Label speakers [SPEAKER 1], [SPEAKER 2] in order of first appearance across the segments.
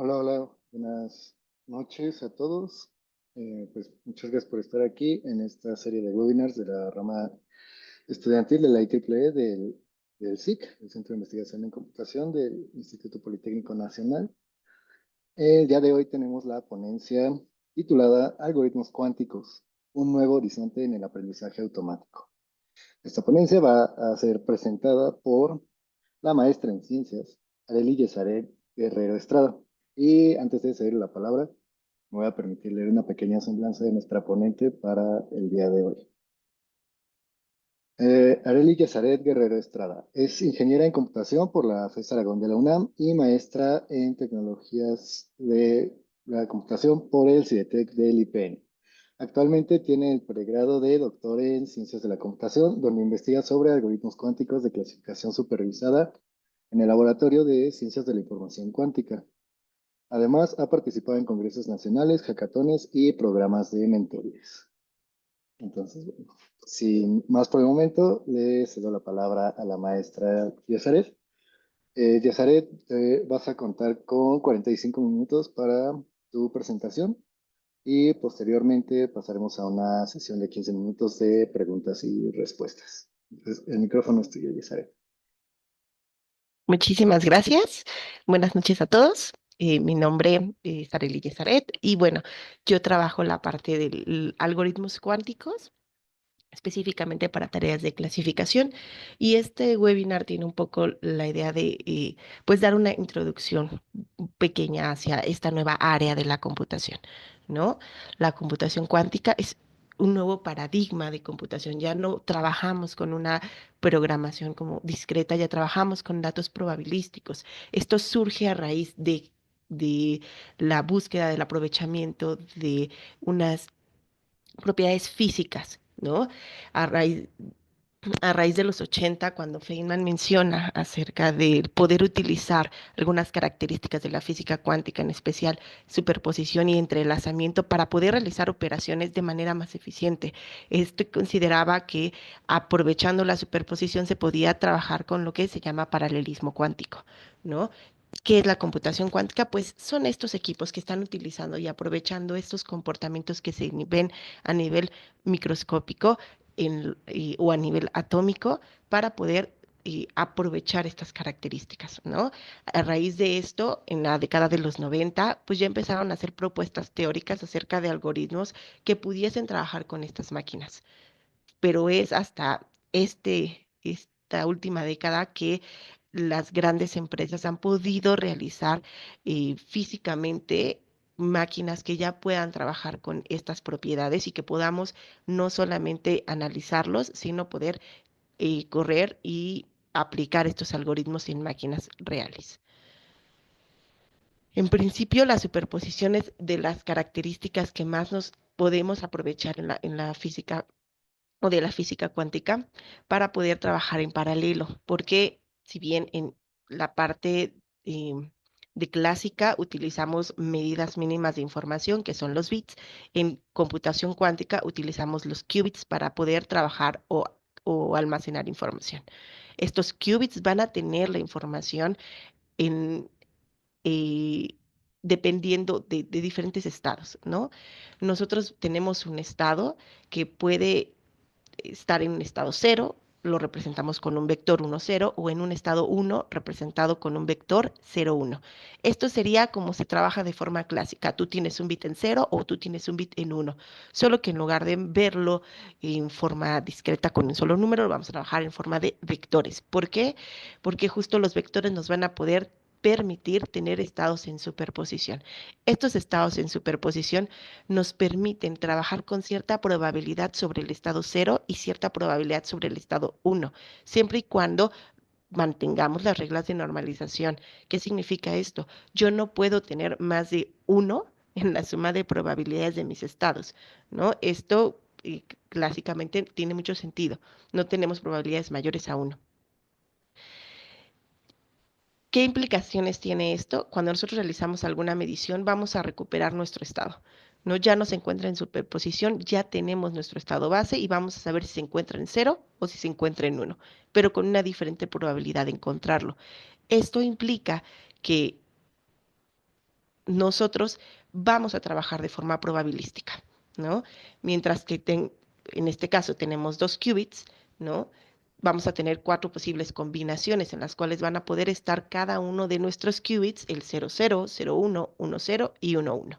[SPEAKER 1] Hola, hola, buenas noches a todos. Pues muchas gracias por estar aquí en esta serie de webinars de la rama estudiantil de la IEEE del SIC, el Centro de Investigación en Computación del Instituto Politécnico Nacional. El día de hoy tenemos la ponencia titulada Algoritmos cuánticos, un nuevo horizonte en el aprendizaje automático. Esta ponencia va a ser presentada por la maestra en ciencias, Arely Yesaret Guerrero Estrada. Y antes de ceder la palabra, me voy a permitir leer una pequeña semblanza de nuestra ponente para el día de hoy. Arely Yesaret Guerrero Estrada es ingeniera en computación por la FES Aragón de la UNAM y maestra en tecnologías de la computación por el CIDETEC del IPN. Actualmente tiene el pregrado de doctor en ciencias de la computación, donde investiga sobre algoritmos cuánticos de clasificación supervisada en el Laboratorio de Ciencias de la Información Cuántica. Además, ha participado en congresos nacionales, hackatones y programas de mentorías. Entonces, bueno, sin más por el momento, le cedo la palabra a la maestra Yesaret. Yesaret, vas a contar con 45 minutos para tu presentación y posteriormente pasaremos a una sesión de 15 minutos de preguntas y respuestas. Entonces, el micrófono es tuyo, Yesaret.
[SPEAKER 2] Muchísimas gracias. Buenas noches a todos. Mi nombre es Arely Yesaret y bueno, yo trabajo la parte de algoritmos cuánticos, específicamente para tareas de clasificación. Y este webinar tiene un poco la idea de pues dar una introducción pequeña hacia esta nueva área de la computación, ¿no? La computación cuántica es un nuevo paradigma de computación. Ya no trabajamos con una programación como discreta, ya trabajamos con datos probabilísticos. Esto surge a raíz de la búsqueda del aprovechamiento de unas propiedades físicas, ¿no? A raíz, a raíz de los 80, cuando Feynman menciona acerca de poder utilizar algunas características de la física cuántica, en especial superposición y entrelazamiento, para poder realizar operaciones de manera más eficiente. Esto consideraba que aprovechando la superposición se podía trabajar con lo que se llama paralelismo cuántico, ¿no? ¿Qué es la computación cuántica? Pues son estos equipos que están utilizando y aprovechando estos comportamientos que se ven a nivel microscópico o a nivel atómico para poder aprovechar estas características, ¿no? A raíz de esto, en la década de los 90, pues ya empezaron a hacer propuestas teóricas acerca de algoritmos que pudiesen trabajar con estas máquinas, pero es hasta esta última década que las grandes empresas han podido realizar físicamente máquinas que ya puedan trabajar con estas propiedades y que podamos no solamente analizarlos, sino poder correr y aplicar estos algoritmos en máquinas reales. En principio, las superposiciones de las características que más nos podemos aprovechar en la física o de la física cuántica para poder trabajar en paralelo, porque si bien en la parte de clásica utilizamos medidas mínimas de información, que son los bits, en computación cuántica utilizamos los qubits para poder trabajar o almacenar información. Estos qubits van a tener la información en eh, dependiendo de diferentes estados, ¿no? Nosotros tenemos un estado que puede estar en un estado cero, lo representamos con un vector 1, 0, o en un estado 1 representado con un vector 0, 1. Esto sería como se trabaja de forma clásica. Tú tienes un bit en 0 o tú tienes un bit en 1. Solo que en lugar de verlo en forma discreta con un solo número, lo vamos a trabajar en forma de vectores. ¿Por qué? Porque justo los vectores nos van a poder permitir tener estados en superposición. Estos estados en superposición nos permiten trabajar con cierta probabilidad sobre el estado 0 y cierta probabilidad sobre el estado 1, siempre y cuando mantengamos las reglas de normalización. ¿Qué significa esto? Yo no puedo tener más de 1 en la suma de probabilidades de mis estados, ¿no? Esto clásicamente tiene mucho sentido. No tenemos probabilidades mayores a 1. ¿Qué implicaciones tiene esto? Cuando nosotros realizamos alguna medición, vamos a recuperar nuestro estado. No, ya no se encuentra en superposición, ya tenemos nuestro estado base y vamos a saber si se encuentra en 0 o si se encuentra en 1, pero con una diferente probabilidad de encontrarlo. Esto implica que nosotros vamos a trabajar de forma probabilística, ¿no? Mientras que en este caso tenemos 2 qubits, ¿no? Vamos a tener 4 posibles combinaciones en las cuales van a poder estar cada uno de nuestros qubits, el 00, 01, 10 y 11.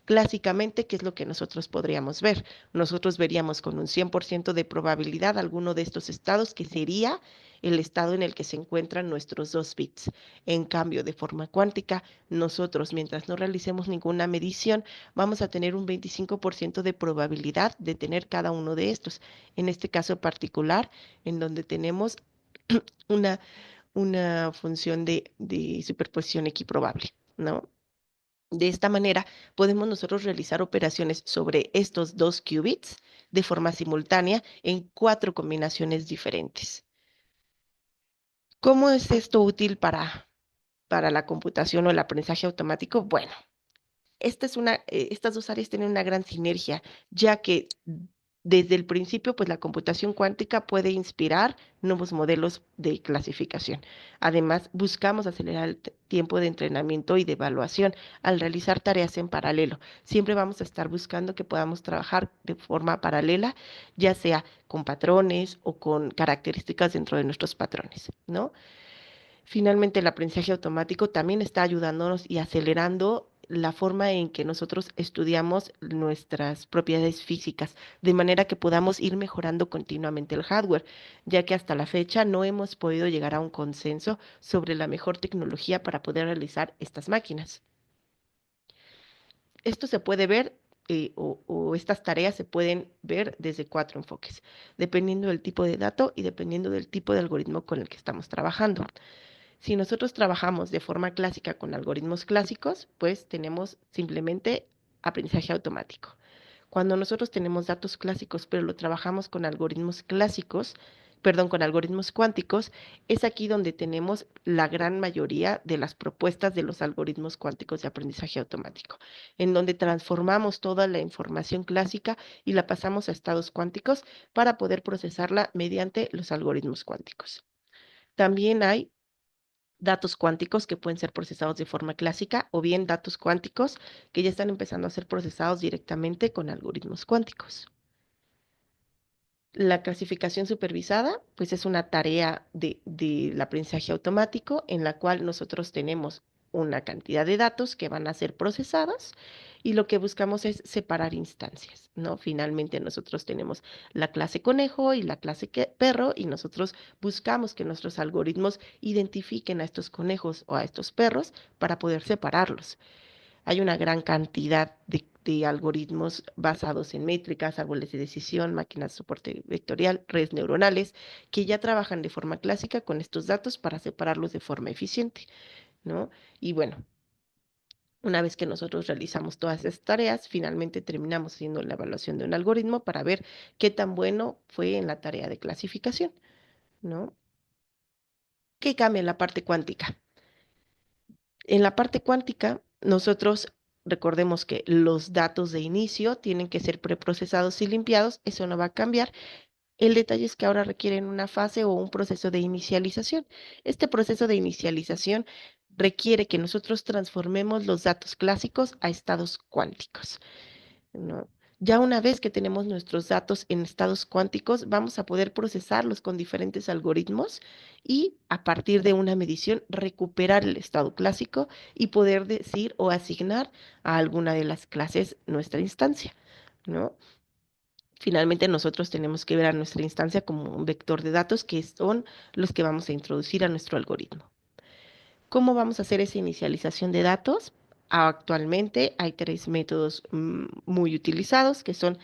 [SPEAKER 2] Clásicamente, ¿qué es lo que nosotros podríamos ver? Nosotros veríamos con un 100% de probabilidad alguno de estos estados, que sería el estado en el que se encuentran nuestros 2 bits. En cambio, de forma cuántica, nosotros, mientras no realicemos ninguna medición, vamos a tener un 25% de probabilidad de tener cada uno de estos. En este caso particular, en donde tenemos una, una función de superposición equiprobable, ¿no? De esta manera, podemos nosotros realizar operaciones sobre estos 2 qubits de forma simultánea en 4 combinaciones diferentes. ¿Cómo es esto útil para la computación o el aprendizaje automático? Bueno, estas dos áreas tienen una gran sinergia, ya que desde el principio, pues la computación cuántica puede inspirar nuevos modelos de clasificación. Además, buscamos acelerar el tiempo de entrenamiento y de evaluación al realizar tareas en paralelo. Siempre vamos a estar buscando que podamos trabajar de forma paralela, ya sea con patrones o con características dentro de nuestros patrones, ¿no? Finalmente, el aprendizaje automático también está ayudándonos y acelerando la forma en que nosotros estudiamos nuestras propiedades físicas, de manera que podamos ir mejorando continuamente el hardware, ya que hasta la fecha no hemos podido llegar a un consenso sobre la mejor tecnología para poder realizar estas máquinas. Esto se puede ver o estas tareas se pueden ver desde 4 enfoques, dependiendo del tipo de dato y dependiendo del tipo de algoritmo con el que estamos trabajando. Si nosotros trabajamos de forma clásica con algoritmos clásicos, pues tenemos simplemente aprendizaje automático. Cuando nosotros tenemos datos clásicos, pero lo trabajamos con algoritmos clásicos, perdón, con algoritmos cuánticos, es aquí donde tenemos la gran mayoría de las propuestas de los algoritmos cuánticos de aprendizaje automático, en donde transformamos toda la información clásica y la pasamos a estados cuánticos para poder procesarla mediante los algoritmos cuánticos. También hay datos cuánticos que pueden ser procesados de forma clásica o bien datos cuánticos que ya están empezando a ser procesados directamente con algoritmos cuánticos. La clasificación supervisada, pues es una tarea del aprendizaje automático en la cual nosotros tenemos una cantidad de datos que van a ser procesados y lo que buscamos es separar instancias, ¿no? Finalmente nosotros tenemos la clase conejo y la clase perro y nosotros buscamos que nuestros algoritmos identifiquen a estos conejos o a estos perros para poder separarlos. Hay una gran cantidad de algoritmos basados en métricas, árboles de decisión, máquinas de soporte vectorial, redes neuronales, que ya trabajan de forma clásica con estos datos para separarlos de forma eficiente, ¿no? Y bueno, una vez que nosotros realizamos todas estas tareas, finalmente terminamos haciendo la evaluación de un algoritmo para ver qué tan bueno fue en la tarea de clasificación, ¿no? ¿Qué cambia en la parte cuántica? En la parte cuántica, nosotros recordemos que los datos de inicio tienen que ser preprocesados y limpiados, eso no va a cambiar. El detalle es que ahora requieren una fase o un proceso de inicialización. Este proceso de inicialización requiere que nosotros transformemos los datos clásicos a estados cuánticos, ¿no? Ya una vez que tenemos nuestros datos en estados cuánticos, vamos a poder procesarlos con diferentes algoritmos y a partir de una medición recuperar el estado clásico y poder decir o asignar a alguna de las clases nuestra instancia, ¿no? Finalmente nosotros tenemos que ver a nuestra instancia como un vector de datos que son los que vamos a introducir a nuestro algoritmo. ¿Cómo vamos a hacer esa inicialización de datos? Actualmente hay 3 métodos muy utilizados, que son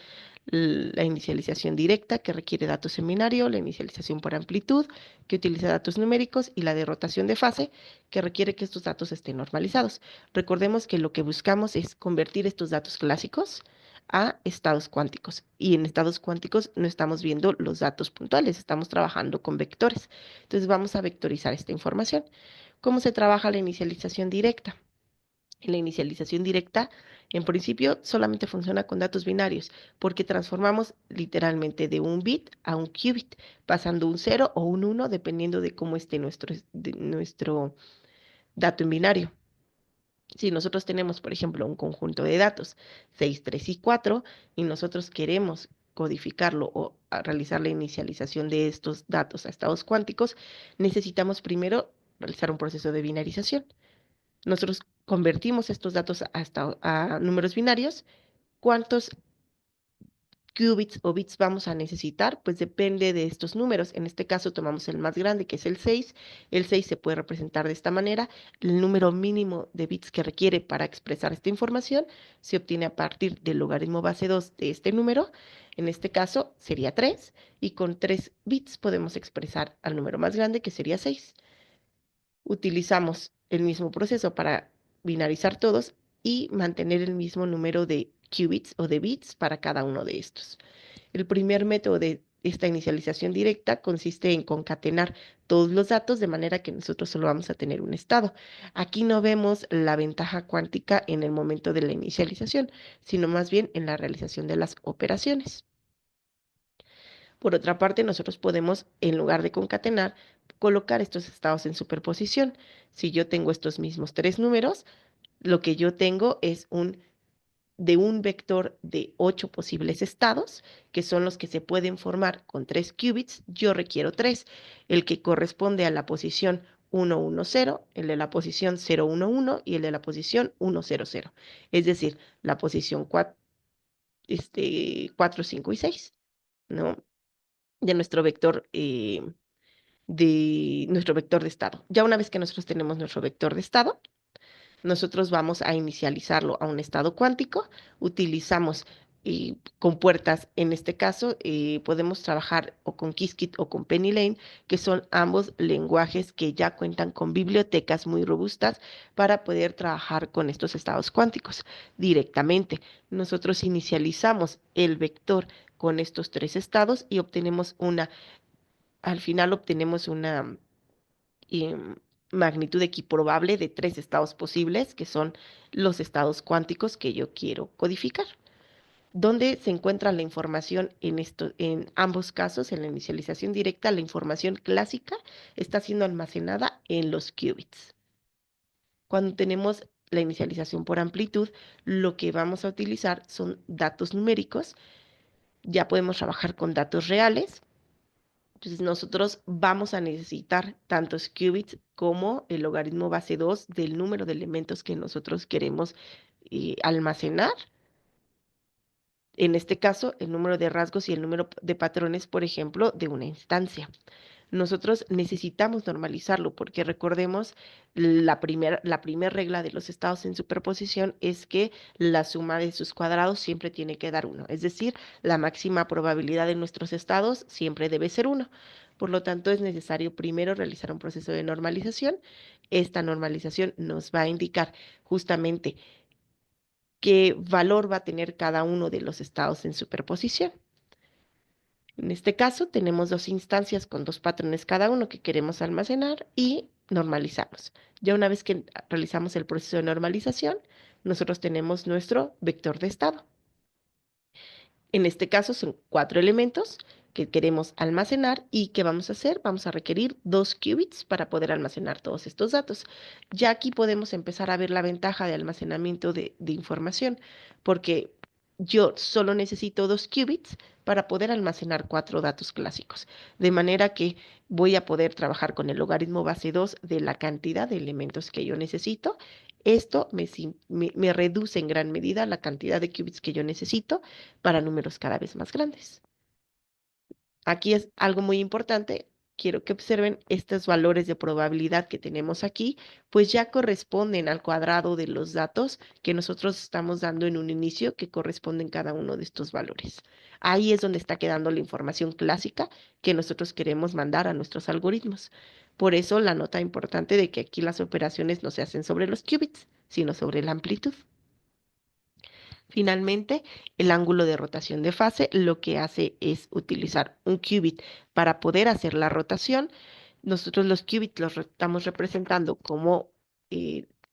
[SPEAKER 2] la inicialización directa, que requiere datos en binario, la inicialización por amplitud, que utiliza datos numéricos, y la de rotación de fase, que requiere que estos datos estén normalizados. Recordemos que lo que buscamos es convertir estos datos clásicos a estados cuánticos, y en estados cuánticos no estamos viendo los datos puntuales, estamos trabajando con vectores. Entonces vamos a vectorizar esta información. ¿Cómo se trabaja la inicialización directa? La inicialización directa, en principio, solamente funciona con datos binarios, porque transformamos literalmente de un bit a un qubit, pasando un 0 o un 1, dependiendo de cómo esté nuestro dato en binario. Si nosotros tenemos, por ejemplo, un conjunto de datos 6, 3 y 4 y nosotros queremos codificarlo o realizar la inicialización de estos datos a estados cuánticos, necesitamos primero realizar un proceso de binarización. Nosotros convertimos estos datos a números binarios. ¿Cuántos qubits o bits vamos a necesitar? Pues depende de estos números. En este caso tomamos el más grande, que es el 6. El 6 se puede representar de esta manera. El número mínimo de bits que requiere para expresar esta información se obtiene a partir del logaritmo base 2 de este número. En este caso sería 3, y con 3 bits podemos expresar al número más grande, que sería 6. Utilizamos el mismo proceso para binarizar todos y mantener el mismo número de qubits o de bits para cada uno de estos. El primer método de esta inicialización directa consiste en concatenar todos los datos de manera que nosotros solo vamos a tener un estado. Aquí no vemos la ventaja cuántica en el momento de la inicialización, sino más bien en la realización de las operaciones. Por otra parte, nosotros podemos, en lugar de concatenar, colocar estos estados en superposición. Si yo tengo estos mismos tres números, lo que yo tengo es de un vector de 8 posibles estados, que son los que se pueden formar con 3 qubits. Yo requiero 3, el que corresponde a la posición 1, 1, 0, el de la posición 0, 1, 1 y el de la posición 1, 0, 0. Es decir, la posición 4, 4, 5 y 6, ¿no? De nuestro vector de estado. Ya una vez que nosotros tenemos nuestro vector de estado, nosotros vamos a inicializarlo a un estado cuántico. Utilizamos con puertas, en este caso, podemos trabajar o con Qiskit o con PennyLane, que son ambos lenguajes que ya cuentan con bibliotecas muy robustas para poder trabajar con estos estados cuánticos directamente. Nosotros inicializamos el vector con estos tres estados y al final obtenemos una em, magnitud equiprobable de tres estados posibles, que son los estados cuánticos que yo quiero codificar. ¿Dónde se encuentra la información en ambos casos? En la inicialización directa, la información clásica está siendo almacenada en los qubits. Cuando tenemos la inicialización por amplitud, lo que vamos a utilizar son datos numéricos. Ya podemos trabajar con datos reales. Entonces nosotros vamos a necesitar tantos qubits como el logaritmo base 2 del número de elementos que nosotros queremos almacenar. En este caso, el número de rasgos y el número de patrones, por ejemplo, de una instancia. Nosotros necesitamos normalizarlo porque recordemos, la primera regla de los estados en superposición es que la suma de sus cuadrados siempre tiene que dar 1. Es decir, la máxima probabilidad de nuestros estados siempre debe ser 1. Por lo tanto, es necesario primero realizar un proceso de normalización. Esta normalización nos va a indicar justamente qué valor va a tener cada uno de los estados en superposición. En este caso, tenemos dos instancias con dos patrones cada uno que queremos almacenar y normalizarlos. Ya una vez que realizamos el proceso de normalización, nosotros tenemos nuestro vector de estado. En este caso son 4 elementos que queremos almacenar. ¿Y qué vamos a hacer? Vamos a requerir 2 qubits para poder almacenar todos estos datos. Ya aquí podemos empezar a ver la ventaja de almacenamiento de información, porque yo solo necesito 2 qubits para poder almacenar 4 datos clásicos, de manera que voy a poder trabajar con el logaritmo base 2 de la cantidad de elementos que yo necesito. Esto me reduce en gran medida la cantidad de qubits que yo necesito para números cada vez más grandes. Aquí es algo muy importante. Quiero que observen estos valores de probabilidad que tenemos aquí, pues ya corresponden al cuadrado de los datos que nosotros estamos dando en un inicio, que corresponden cada uno de estos valores. Ahí es donde está quedando la información clásica que nosotros queremos mandar a nuestros algoritmos. Por eso la nota importante de que aquí las operaciones no se hacen sobre los qubits, sino sobre la amplitud. Finalmente, el ángulo de rotación de fase lo que hace es utilizar un qubit para poder hacer la rotación. Nosotros los qubits los estamos representando como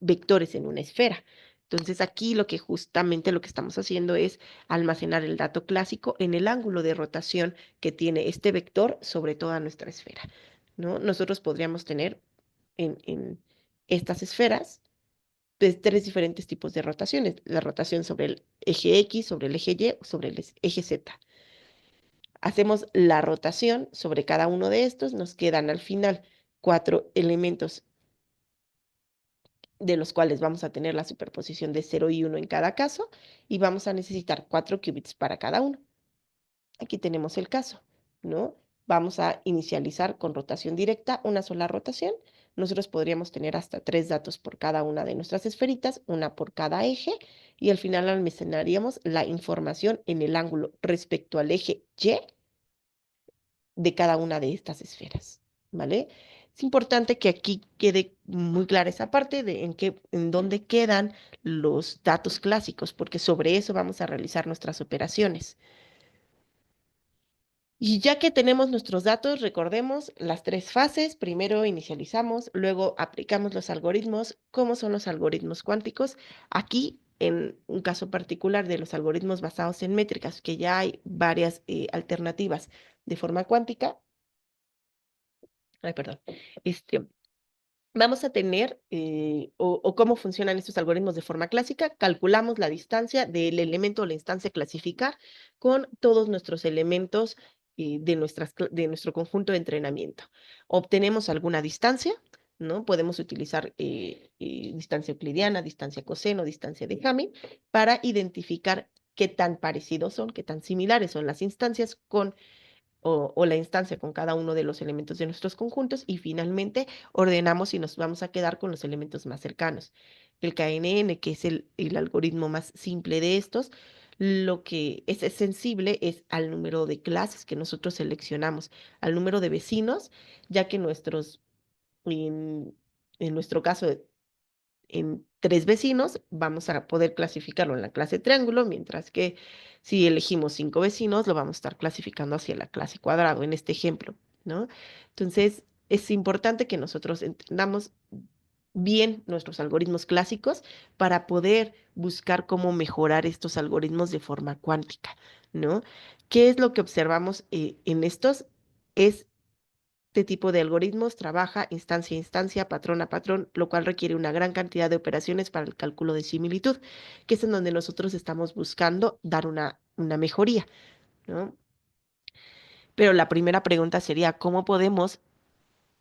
[SPEAKER 2] vectores en una esfera. Entonces aquí justamente lo que estamos haciendo es almacenar el dato clásico en el ángulo de rotación que tiene este vector sobre toda nuestra esfera, ¿no? Nosotros podríamos tener en estas esferas tres diferentes tipos de rotaciones. La rotación sobre el eje X, sobre el eje Y, o sobre el eje Z. Hacemos la rotación sobre cada uno de estos, nos quedan al final 4 elementos de los cuales vamos a tener la superposición de 0 y 1 en cada caso, y vamos a necesitar 4 qubits para cada uno. Aquí tenemos el caso, ¿no? Vamos a inicializar con rotación directa una sola rotación. Nosotros podríamos tener hasta 3 datos por cada una de nuestras esferitas, una por cada eje, y al final almacenaríamos la información en el ángulo respecto al eje Y de cada una de estas esferas, ¿vale? Es importante que aquí quede muy clara esa parte de en dónde quedan los datos clásicos, porque sobre eso vamos a realizar nuestras operaciones. Y ya que tenemos nuestros datos, recordemos las tres fases. Primero inicializamos, luego aplicamos los algoritmos. ¿Cómo son los algoritmos cuánticos? Aquí, en un caso particular de los algoritmos basados en métricas, que ya hay varias alternativas de forma cuántica. Ay, perdón. Este, Vamos a tener, o cómo funcionan estos algoritmos de forma clásica, calculamos la distancia del elemento o la instancia a clasificar con todos nuestros elementos de nuestro conjunto de entrenamiento. Obtenemos alguna distancia, ¿no? Podemos utilizar distancia euclidiana, distancia coseno, distancia de Hamming, para identificar qué tan parecidos son, qué tan similares son las instancias con o la instancia con cada uno de los elementos de nuestros conjuntos y finalmente ordenamos y nos vamos a quedar con los elementos más cercanos. El KNN, que es el algoritmo más simple de estos, lo que es sensible es al número de clases que nosotros seleccionamos, al número de vecinos, ya que en, en nuestro caso, en tres vecinos, vamos a poder clasificarlo en la clase triángulo, mientras que si elegimos cinco vecinos, lo vamos a estar clasificando hacia la clase cuadrado, en este ejemplo, ¿no? Entonces, es importante que nosotros entendamos bien nuestros algoritmos clásicos para poder buscar cómo mejorar estos algoritmos de forma cuántica, ¿no? ¿Qué es lo que observamos en estos? Es este tipo de algoritmos trabaja instancia a instancia, patrón a patrón, lo cual requiere una gran cantidad de operaciones para el cálculo de similitud, que es en donde nosotros estamos buscando dar una mejoría, ¿no? Pero la primera pregunta sería, ¿cómo podemos,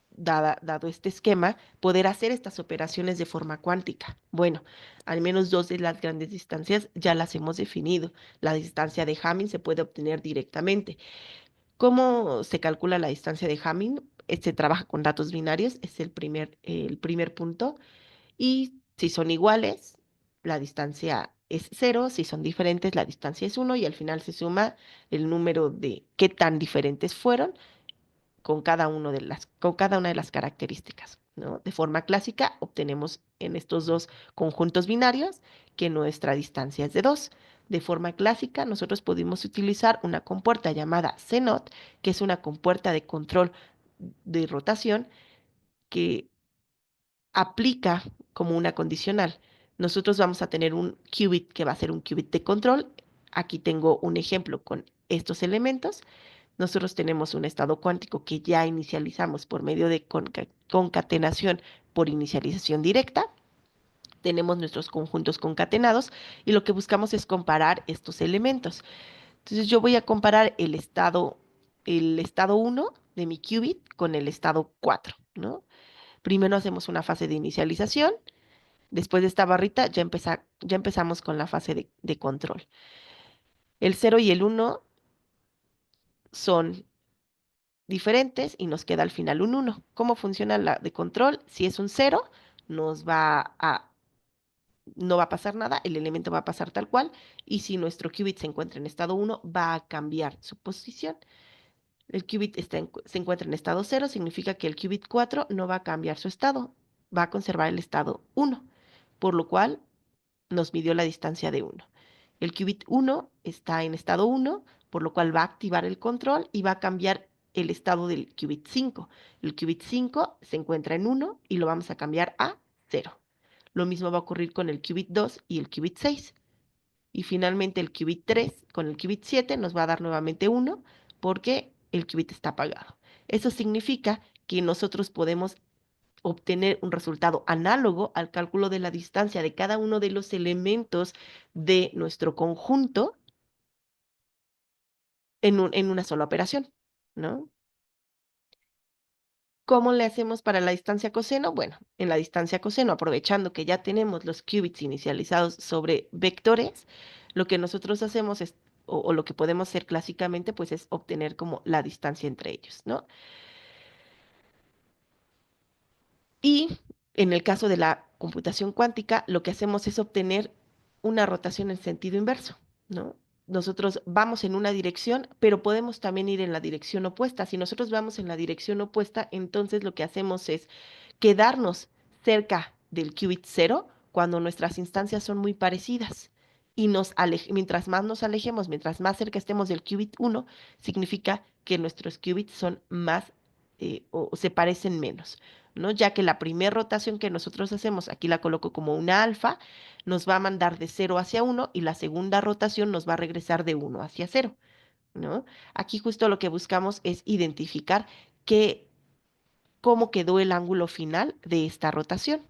[SPEAKER 2] dado este esquema, poder hacer estas operaciones de forma cuántica? Bueno, al menos dos de las grandes distancias ya las hemos definido. La distancia de Hamming se puede obtener directamente. ¿Cómo se calcula la distancia de Hamming? Se trabaja con datos binarios, es el primer punto. Y si son iguales, la distancia es cero. Si son diferentes, la distancia es uno. Y al final se suma el número de qué tan diferentes fueron con cada una de las características, ¿no? De forma clásica, obtenemos en estos dos conjuntos binarios que nuestra distancia es de 2. De forma clásica, nosotros pudimos utilizar una compuerta llamada CNOT, que es una compuerta de control de rotación que aplica como una condicional. Nosotros vamos a tener un qubit que va a ser un qubit de control. Aquí tengo un ejemplo con estos elementos. Nosotros tenemos un estado cuántico que ya inicializamos por medio de concatenación por inicialización directa. Tenemos nuestros conjuntos concatenados y lo que buscamos es comparar estos elementos. Entonces yo voy a comparar el estado 1 de mi qubit con el estado 4, ¿no? Primero hacemos una fase de inicialización. Después de esta barrita ya empezamos con la fase de control. El 0 y el 1 son diferentes y nos queda al final un 1. ¿Cómo funciona la de control? Si es un 0, no va a pasar nada, el elemento va a pasar tal cual, y si nuestro qubit se encuentra en estado 1, va a cambiar su posición. El qubit se encuentra en estado 0, significa que el qubit 4 no va a cambiar su estado, va a conservar el estado 1, por lo cual nos midió la distancia de 1. El qubit 1 está en estado 1, por lo cual va a activar el control y va a cambiar el estado del qubit 5. El qubit 5 se encuentra en 1 y lo vamos a cambiar a 0. Lo mismo va a ocurrir con el qubit 2 y el qubit 6. Y finalmente el qubit 3 con el qubit 7 nos va a dar nuevamente 1 porque el qubit está apagado. Eso significa que nosotros podemos obtener un resultado análogo al cálculo de la distancia de cada uno de los elementos de nuestro conjunto en una sola operación, ¿no? ¿Cómo le hacemos para la distancia coseno? Bueno, en la distancia coseno, aprovechando que ya tenemos los qubits inicializados sobre vectores, lo que nosotros hacemos es, o lo que podemos hacer clásicamente, pues es obtener como la distancia entre ellos, ¿no? Y en el caso de la computación cuántica, lo que hacemos es obtener una rotación en sentido inverso, ¿no? Nosotros vamos en una dirección, pero podemos también ir en la dirección opuesta. Si nosotros vamos en la dirección opuesta, entonces lo que hacemos es quedarnos cerca del qubit cero cuando nuestras instancias son muy parecidas. Y mientras más nos alejemos, mientras más cerca estemos del qubit uno, significa que nuestros qubits son más o se parecen menos, ¿no? Ya que la primera rotación que nosotros hacemos, aquí la coloco como una alfa, nos va a mandar de cero hacia uno y la segunda rotación nos va a regresar de uno hacia cero, ¿no? Aquí justo lo que buscamos es identificar qué, cómo quedó el ángulo final de esta rotación.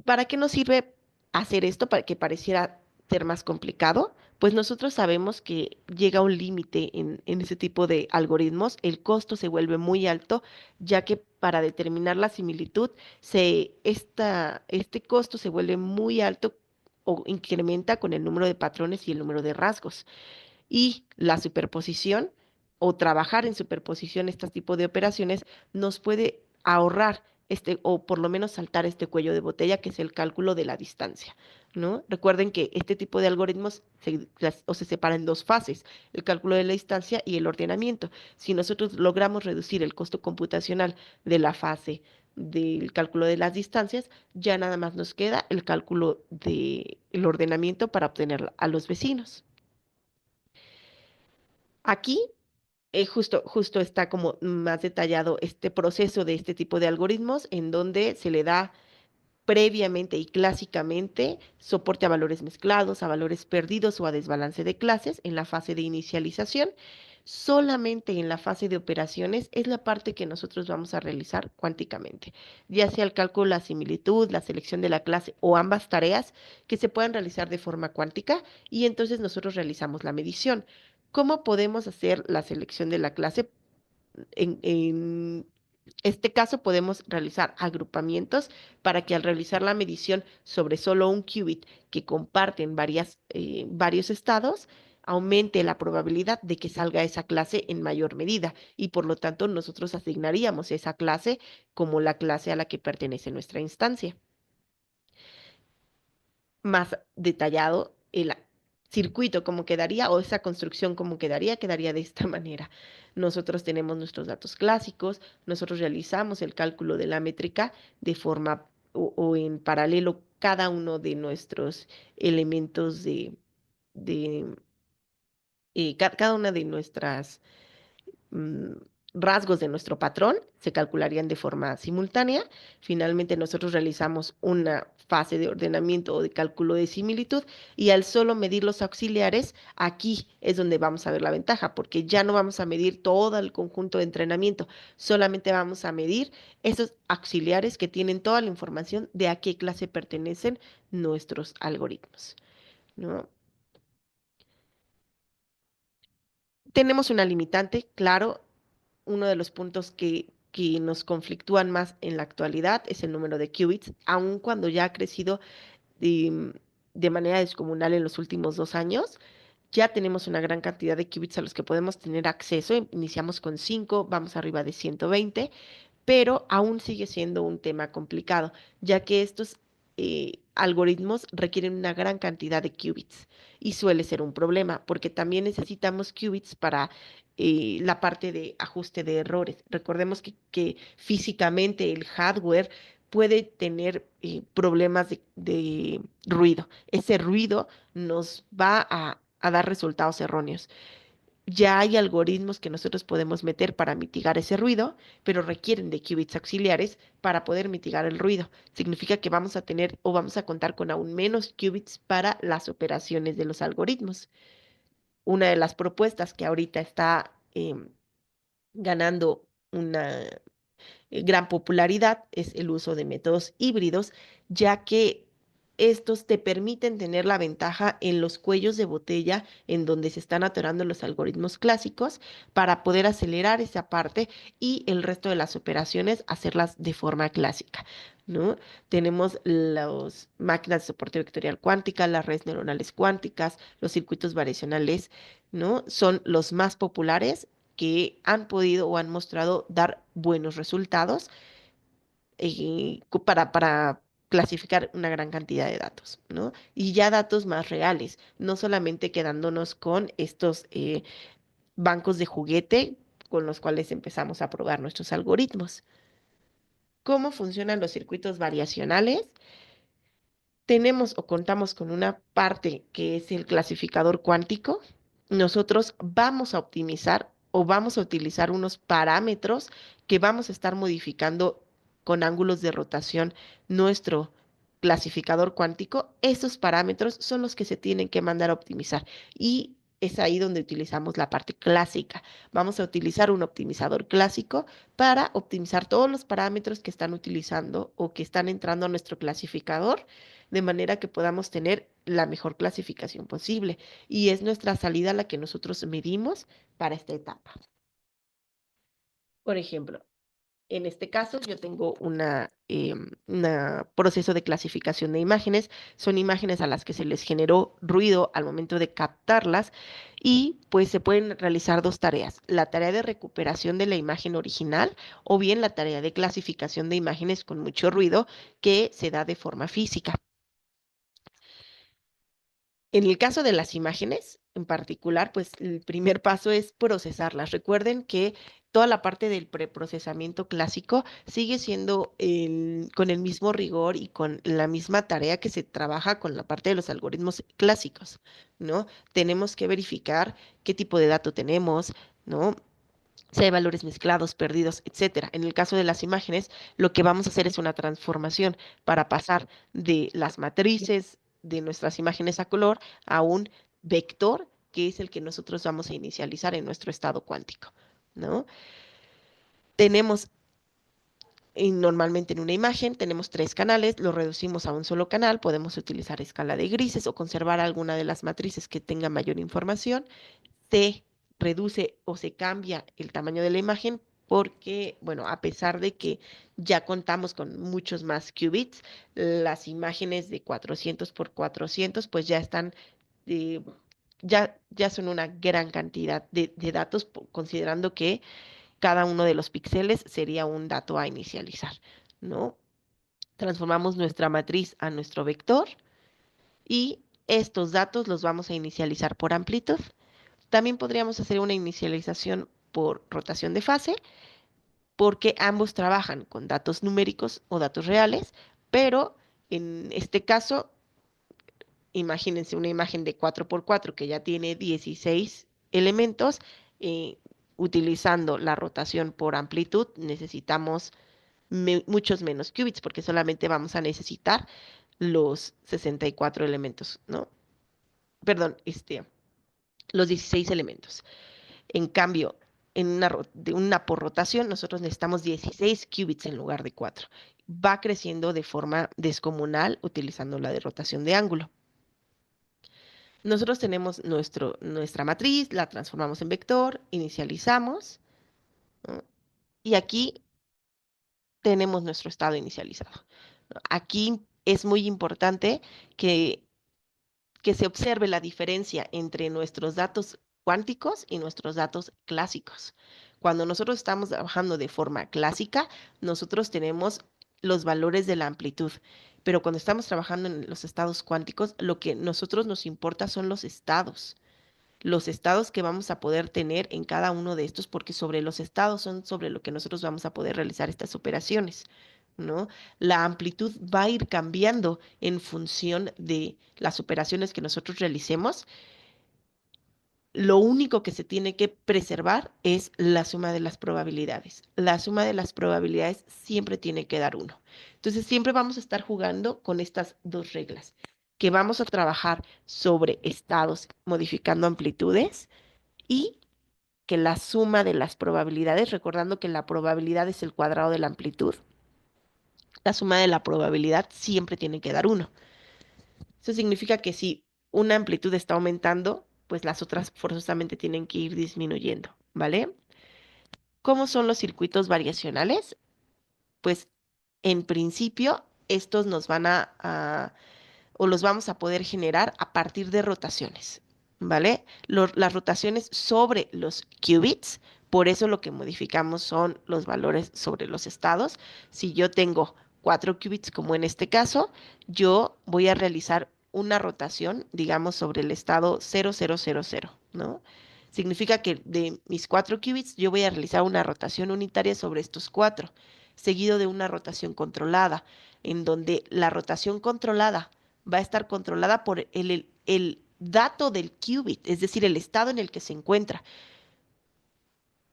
[SPEAKER 2] ¿Para qué nos sirve hacer esto? Para que pareciera ser más complicado. Pues nosotros sabemos que llega un límite en ese tipo de algoritmos, el costo se vuelve muy alto, ya que para determinar la similitud, este costo se vuelve muy alto o incrementa con el número de patrones y el número de rasgos. Y la superposición o trabajar en superposición, este tipo de operaciones, nos puede ahorrar o por lo menos saltar este cuello de botella, que es el cálculo de la distancia, ¿no? Recuerden que este tipo de algoritmos se separan en dos fases, el cálculo de la distancia y el ordenamiento. Si nosotros logramos reducir el costo computacional de la fase del cálculo de las distancias, ya nada más nos queda el cálculo del ordenamiento para obtener a los vecinos. Aquí justo está como más detallado este proceso de este tipo de algoritmos en donde se le da previamente y clásicamente soporte a valores mezclados, a valores perdidos o a desbalance de clases en la fase de inicialización. Solamente en la fase de operaciones es la parte que nosotros vamos a realizar cuánticamente, ya sea el cálculo, la similitud, la selección de la clase o ambas tareas que se puedan realizar de forma cuántica y entonces nosotros realizamos la medición. ¿Cómo podemos hacer la selección de la clase? En este caso podemos realizar agrupamientos para que al realizar la medición sobre solo un qubit que comparten varios estados, aumente la probabilidad de que salga esa clase en mayor medida y por lo tanto nosotros asignaríamos esa clase como la clase a la que pertenece nuestra instancia. Más detallado el circuito cómo quedaría o esa construcción cómo quedaría de esta manera. Nosotros tenemos nuestros datos clásicos, nosotros realizamos el cálculo de la métrica de forma o en paralelo cada uno de nuestros elementos de cada una de nuestras mm, rasgos de nuestro patrón se calcularían de forma simultánea. Finalmente nosotros realizamos una fase de ordenamiento o de cálculo de similitud y al solo medir los auxiliares, aquí es donde vamos a ver la ventaja, porque ya no vamos a medir todo el conjunto de entrenamiento, solamente vamos a medir esos auxiliares que tienen toda la información de a qué clase pertenecen nuestros algoritmos, ¿no? Tenemos una limitante, claro, uno de los puntos que nos conflictúan más en la actualidad es el número de qubits, aun cuando ya ha crecido de, de manera descomunal en los últimos 2 años. Ya tenemos una gran cantidad de qubits a los que podemos tener acceso. Iniciamos con 5, vamos arriba de 120, pero aún sigue siendo un tema complicado, ya que estos algoritmos requieren una gran cantidad de qubits y suele ser un problema porque también necesitamos qubits para la parte de ajuste de errores. Recordemos que físicamente el hardware puede tener problemas de ruido. Ese ruido nos va a dar resultados erróneos. Ya hay algoritmos que nosotros podemos meter para mitigar ese ruido, pero requieren de qubits auxiliares para poder mitigar el ruido. Significa que vamos a tener o vamos a contar con aún menos qubits para las operaciones de los algoritmos. Una de las propuestas que ahorita está ganando una, gran popularidad es el uso de métodos híbridos, ya que estos te permiten tener la ventaja en los cuellos de botella en donde se están atorando los algoritmos clásicos para poder acelerar esa parte y el resto de las operaciones hacerlas de forma clásica, ¿no? Tenemos las máquinas de soporte vectorial cuántica, las redes neuronales cuánticas, los circuitos variacionales, ¿no? Son los más populares que han podido o han mostrado dar buenos resultados para clasificar una gran cantidad de datos, ¿no? Y ya datos más reales, no solamente quedándonos con estos bancos de juguete con los cuales empezamos a probar nuestros algoritmos. ¿Cómo funcionan los circuitos variacionales? Tenemos o contamos con una parte que es el clasificador cuántico. Nosotros vamos a optimizar o vamos a utilizar unos parámetros que vamos a estar modificando con ángulos de rotación nuestro clasificador cuántico. Esos parámetros son los que se tienen que mandar a optimizar y es ahí donde utilizamos la parte clásica. Vamos a utilizar un optimizador clásico para optimizar todos los parámetros que están utilizando o que están entrando a nuestro clasificador de manera que podamos tener la mejor clasificación posible. Y es nuestra salida la que nosotros medimos para esta etapa. Por ejemplo, en este caso, yo tengo una proceso de clasificación de imágenes. Son imágenes a las que se les generó ruido al momento de captarlas y pues se pueden realizar dos tareas. La tarea de recuperación de la imagen original o bien la tarea de clasificación de imágenes con mucho ruido que se da de forma física. En el caso de las imágenes, en particular, pues el primer paso es procesarlas. Recuerden que toda la parte del preprocesamiento clásico sigue siendo con el mismo rigor y con la misma tarea que se trabaja con la parte de los algoritmos clásicos, ¿no? Tenemos que verificar qué tipo de dato tenemos, ¿no? Si hay valores mezclados, perdidos, etcétera. En el caso de las imágenes, lo que vamos a hacer es una transformación para pasar de las matrices de nuestras imágenes a color a un vector, que es el que nosotros vamos a inicializar en nuestro estado cuántico, ¿no? Tenemos y normalmente en una imagen tenemos tres canales, lo reducimos a un solo canal, podemos utilizar escala de grises o conservar alguna de las matrices que tenga mayor información. Se reduce o se cambia el tamaño de la imagen porque, bueno, a pesar de que ya contamos con muchos más qubits, las imágenes de 400 por 400 pues ya están, eh, ya son una gran cantidad de datos, considerando que cada uno de los píxeles sería un dato a inicializar, ¿no? Transformamos nuestra matriz a nuestro vector y estos datos los vamos a inicializar por amplitud. También podríamos hacer una inicialización por rotación de fase, porque ambos trabajan con datos numéricos o datos reales, pero en este caso, imagínense una imagen de 4 por 4 que ya tiene 16 elementos, eh, utilizando la rotación por amplitud, necesitamos muchos menos qubits, porque solamente vamos a necesitar los 64 elementos, ¿no? Perdón, los 16 elementos. En cambio, de una por rotación, nosotros necesitamos 16 qubits en lugar de 4. Va creciendo de forma descomunal utilizando la de rotación de ángulo. Nosotros tenemos nuestra matriz, la transformamos en vector, inicializamos, ¿no? Y aquí tenemos nuestro estado inicializado. Aquí es muy importante que se observe la diferencia entre nuestros datos cuánticos y nuestros datos clásicos. Cuando nosotros estamos trabajando de forma clásica, nosotros tenemos los valores de la amplitud, pero cuando estamos trabajando en los estados cuánticos, lo que nosotros nos importa son los estados que vamos a poder tener en cada uno de estos, porque sobre los estados son sobre lo que nosotros vamos a poder realizar estas operaciones, ¿no? La amplitud va a ir cambiando en función de las operaciones que nosotros realicemos. Lo único que se tiene que preservar es la suma de las probabilidades. La suma de las probabilidades siempre tiene que dar uno. Entonces, siempre vamos a estar jugando con estas dos reglas, que vamos a trabajar sobre estados modificando amplitudes y que la suma de las probabilidades, recordando que la probabilidad es el cuadrado de la amplitud, la suma de la probabilidad siempre tiene que dar uno. Eso significa que si una amplitud está aumentando, pues las otras forzosamente tienen que ir disminuyendo, ¿vale? ¿Cómo son los circuitos variacionales? Pues en principio estos nos van o los vamos a poder generar a partir de rotaciones, ¿vale? Las rotaciones sobre los qubits, por eso lo que modificamos son los valores sobre los estados. Si yo tengo 4 qubits, como en este caso, yo voy a realizar una rotación, digamos, sobre el estado 0000, ¿no? Significa que de mis 4 qubits yo voy a realizar una rotación unitaria sobre estos 4, seguido de una rotación controlada, en donde la rotación controlada va a estar controlada por el dato del qubit, es decir, el estado en el que se encuentra.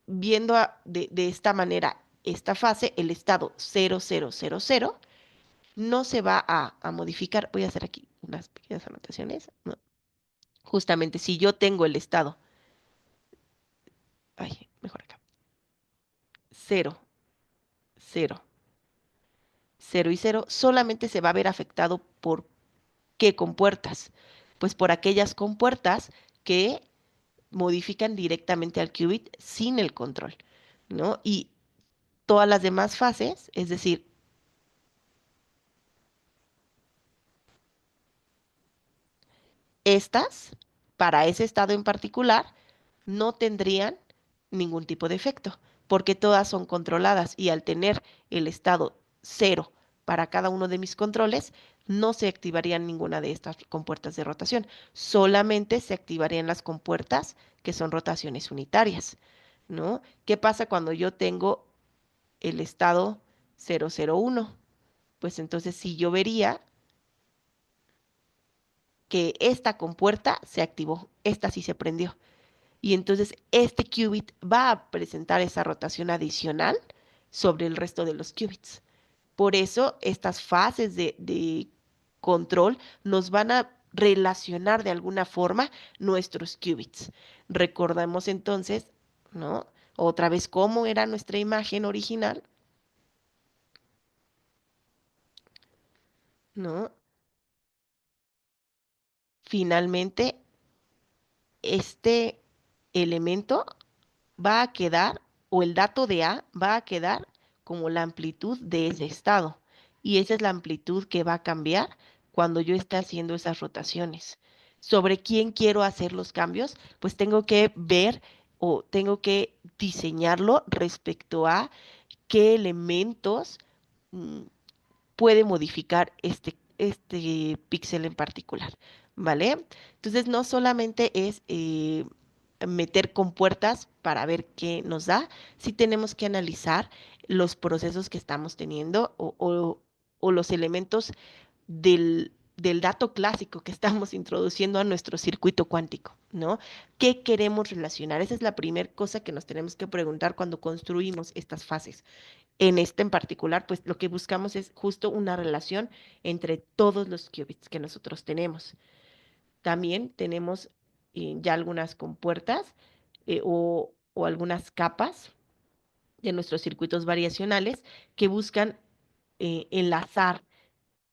[SPEAKER 2] Viendo de esta manera esta fase, el estado 0000 no se va a modificar. Voy a hacer aquí unas pequeñas anotaciones, ¿no? Justamente si yo tengo el estado, ay, mejor acá, 0, 0, 0 y 0, solamente se va a ver afectado por qué compuertas. Pues por aquellas compuertas que modifican directamente al qubit sin el control, ¿no? Y todas las demás fases, es decir, estas, para ese estado en particular, no tendrían ningún tipo de efecto, porque todas son controladas y al tener el estado cero para cada uno de mis controles, no se activarían ninguna de estas compuertas de rotación, solamente se activarían las compuertas que son rotaciones unitarias, ¿no? ¿Qué pasa cuando yo tengo el estado 001? Pues entonces sí yo vería que esta compuerta se activó, esta sí se prendió. Y entonces este qubit va a presentar esa rotación adicional sobre el resto de los qubits. Por eso estas fases de control nos van a relacionar de alguna forma nuestros qubits. Recordemos entonces, ¿no? Otra vez cómo era nuestra imagen original, ¿no? Finalmente, este elemento va a quedar, o el dato de A va a quedar como la amplitud de ese estado. Y esa es la amplitud que va a cambiar cuando yo esté haciendo esas rotaciones. ¿Sobre quién quiero hacer los cambios? Pues tengo que ver o tengo que diseñarlo respecto a qué elementos mm, puede modificar este píxel en particular, ¿vale? Entonces, no solamente es meter compuertas para ver qué nos da, sí tenemos que analizar los procesos que estamos teniendo o los elementos del dato clásico que estamos introduciendo a nuestro circuito cuántico, ¿no? ¿Qué queremos relacionar? Esa es la primera cosa que nos tenemos que preguntar cuando construimos estas fases. En este en particular, pues lo que buscamos es justo una relación entre todos los qubits que nosotros tenemos. También tenemos ya algunas compuertas o algunas capas de nuestros circuitos variacionales que buscan enlazar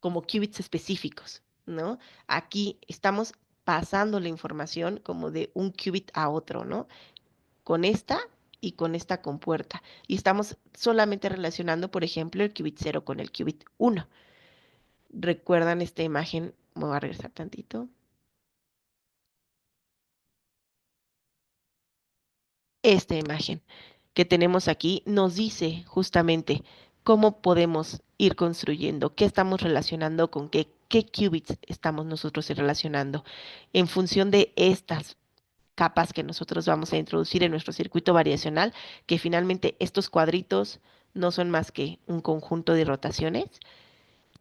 [SPEAKER 2] como qubits específicos, ¿no? Aquí estamos pasando la información como de un qubit a otro, ¿no? Con esta y con esta compuerta. Y estamos solamente relacionando, por ejemplo, el qubit 0 con el qubit 1. ¿Recuerdan esta imagen? Voy a regresar tantito. Esta imagen que tenemos aquí nos dice justamente cómo podemos ir construyendo, qué estamos relacionando con qué qubits estamos nosotros relacionando en función de estas capas que nosotros vamos a introducir en nuestro circuito variacional, que finalmente estos cuadritos no son más que un conjunto de rotaciones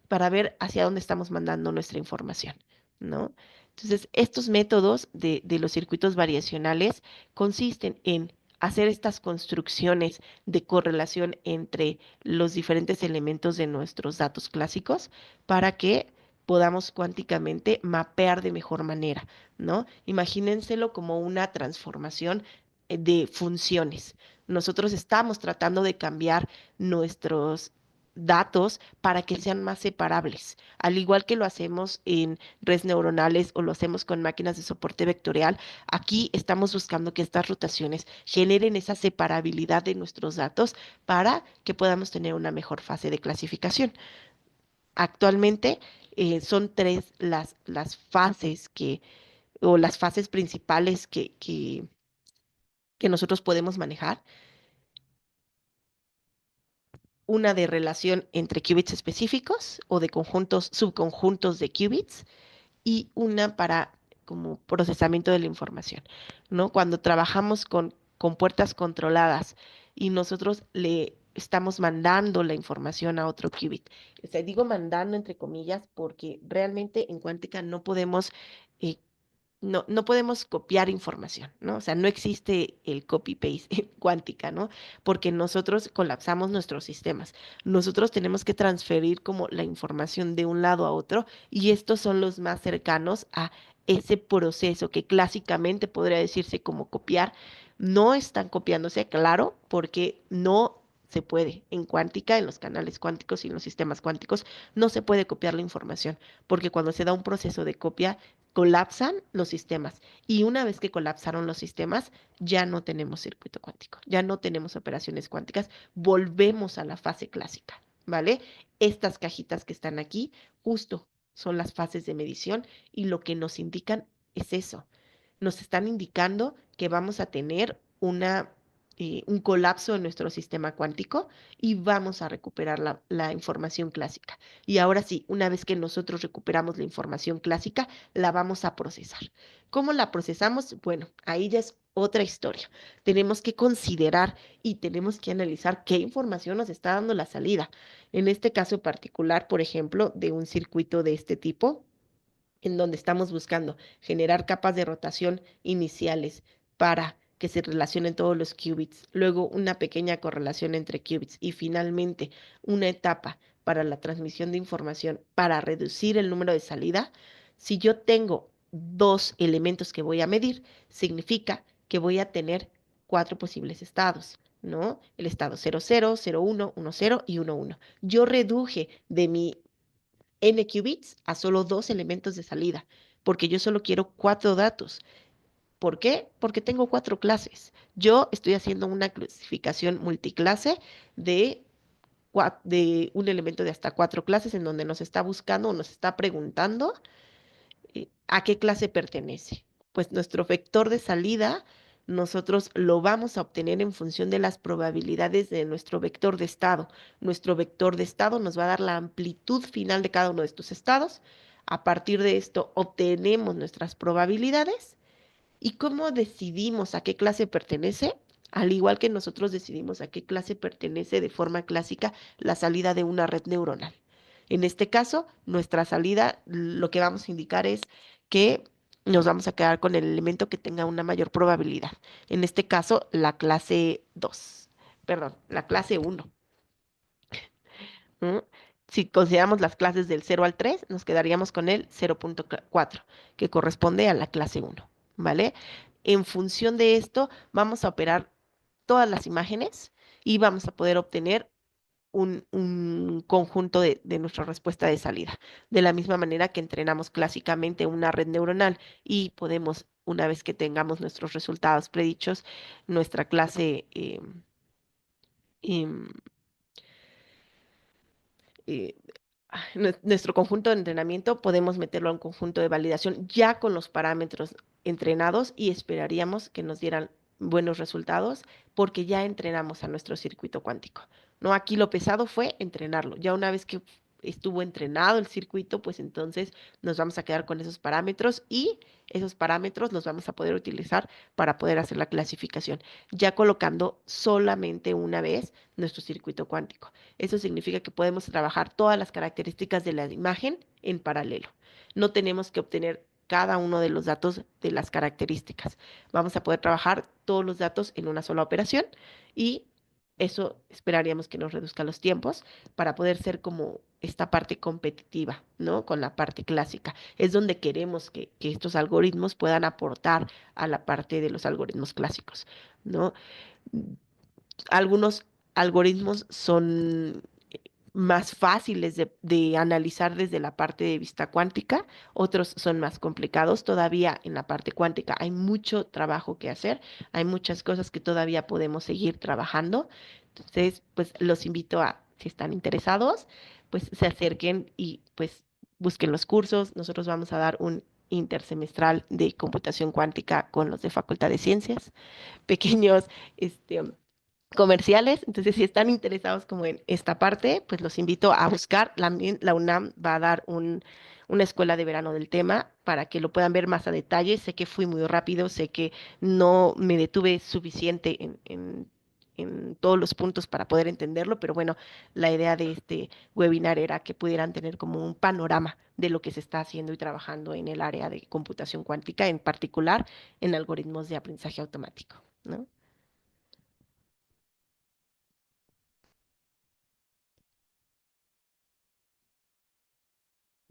[SPEAKER 2] para ver hacia dónde estamos mandando nuestra información, ¿no? Entonces, estos métodos de los circuitos variacionales consisten en hacer estas construcciones de correlación entre los diferentes elementos de nuestros datos clásicos para que podamos cuánticamente mapear de mejor manera, ¿no? Imagínenselo como una transformación de funciones. Nosotros estamos tratando de cambiar nuestros datos para que sean más separables, al igual que lo hacemos en redes neuronales o lo hacemos con máquinas de soporte vectorial. Aquí estamos buscando que estas rotaciones generen esa separabilidad de nuestros datos para que podamos tener una mejor fase de clasificación. Actualmente son tres las fases o las fases principales que nosotros podemos manejar. Una de relación entre qubits específicos o de conjuntos, subconjuntos de qubits, y una para como procesamiento de la información, ¿no? Cuando trabajamos con puertas controladas y nosotros le estamos mandando la información a otro qubit. O sea, digo mandando entre comillas porque realmente en cuántica no podemos eh, no podemos copiar información, ¿no? O sea, no existe el copy-paste cuántica, ¿no? Porque nosotros colapsamos nuestros sistemas. Nosotros tenemos que transferir como la información de un lado a otro y estos son los más cercanos a ese proceso que clásicamente podría decirse como copiar. No están copiándose, claro, porque no se puede. En cuántica, en los canales cuánticos y en los sistemas cuánticos, no se puede copiar la información, porque cuando se da un proceso de copia, colapsan los sistemas. Y una vez que colapsaron los sistemas, ya no tenemos circuito cuántico, ya no tenemos operaciones cuánticas, volvemos a la fase clásica, ¿vale? Estas cajitas que están aquí, justo son las fases de medición y lo que nos indican es eso. Nos están indicando que vamos a tener un colapso en nuestro sistema cuántico y vamos a recuperar la información clásica. Y ahora sí, una vez que nosotros recuperamos la información clásica, la vamos a procesar. ¿Cómo la procesamos? Bueno, ahí ya es otra historia. Tenemos que considerar y tenemos que analizar qué información nos está dando la salida. En este caso particular, por ejemplo, de un circuito de este tipo, en donde estamos buscando generar capas de rotación iniciales para que se relacionen todos los qubits, luego una pequeña correlación entre qubits y finalmente una etapa para la transmisión de información para reducir el número de salida. Si yo tengo dos elementos que voy a medir, significa que voy a tener cuatro posibles estados, ¿no? El estado 00, 01, 10 y 11. Yo reduje de mi n qubits a solo dos elementos de salida, porque yo solo quiero cuatro datos. ¿Por qué? Porque tengo cuatro clases. Yo estoy haciendo una clasificación multiclase de, de un elemento de hasta cuatro clases en donde nos está buscando o nos está preguntando ¿a qué clase pertenece? Pues nuestro vector de salida, nosotros lo vamos a obtener en función de las probabilidades de nuestro vector de estado. Nuestro vector de estado nos va a dar la amplitud final de cada uno de estos estados. A partir de esto obtenemos nuestras probabilidades. ¿Y cómo decidimos a qué clase pertenece? Al igual que nosotros decidimos a qué clase pertenece de forma clásica la salida de una red neuronal. En este caso, nuestra salida, lo que vamos a indicar es que nos vamos a quedar con el elemento que tenga una mayor probabilidad. En este caso, la clase 2, perdón, la clase 1. ¿Mm? Si consideramos las clases del 0 al 3, nos quedaríamos con el 0.4, que corresponde a la clase 1, ¿vale? En función de esto, vamos a operar todas las imágenes y vamos a poder obtener un conjunto de nuestra respuesta de salida. De la misma manera que entrenamos clásicamente una red neuronal y podemos, una vez que tengamos nuestros resultados predichos, nuestra clase em, eh, nuestro conjunto de entrenamiento podemos meterlo a un conjunto de validación ya con los parámetros entrenados y esperaríamos que nos dieran buenos resultados porque ya entrenamos a nuestro circuito cuántico. No, aquí lo pesado fue entrenarlo. Ya una vez que estuvo entrenado el circuito, pues entonces nos vamos a quedar con esos parámetros y esos parámetros los vamos a poder utilizar para poder hacer la clasificación, ya colocando solamente una vez nuestro circuito cuántico. Eso significa que podemos trabajar todas las características de la imagen en paralelo. No tenemos que obtener cada uno de los datos de las características. Vamos a poder trabajar todos los datos en una sola operación y eso esperaríamos que nos reduzca los tiempos para poder ser como esta parte competitiva, ¿no? Con la parte clásica. Es donde queremos que estos algoritmos puedan aportar a la parte de los algoritmos clásicos, ¿no? Algunos algoritmos son más fáciles de analizar desde la parte de vista cuántica, otros son más complicados. Todavía en la parte cuántica hay mucho trabajo que hacer, hay muchas cosas que todavía podemos seguir trabajando. Entonces, pues los invito a, si están interesados, pues se acerquen y pues busquen los cursos. Nosotros vamos a dar un intersemestral de computación cuántica con los de Facultad de Ciencias, pequeños, comerciales. Entonces, si están interesados como en esta parte, pues los invito a buscar. La UNAM va a dar una escuela de verano del tema para que lo puedan ver más a detalle. Sé que fui muy rápido, sé que no me detuve suficiente en todos los puntos para poder entenderlo, pero bueno, la idea de este webinar era que pudieran tener como un panorama de lo que se está haciendo y trabajando en el área de computación cuántica, en particular en algoritmos de aprendizaje automático, ¿no?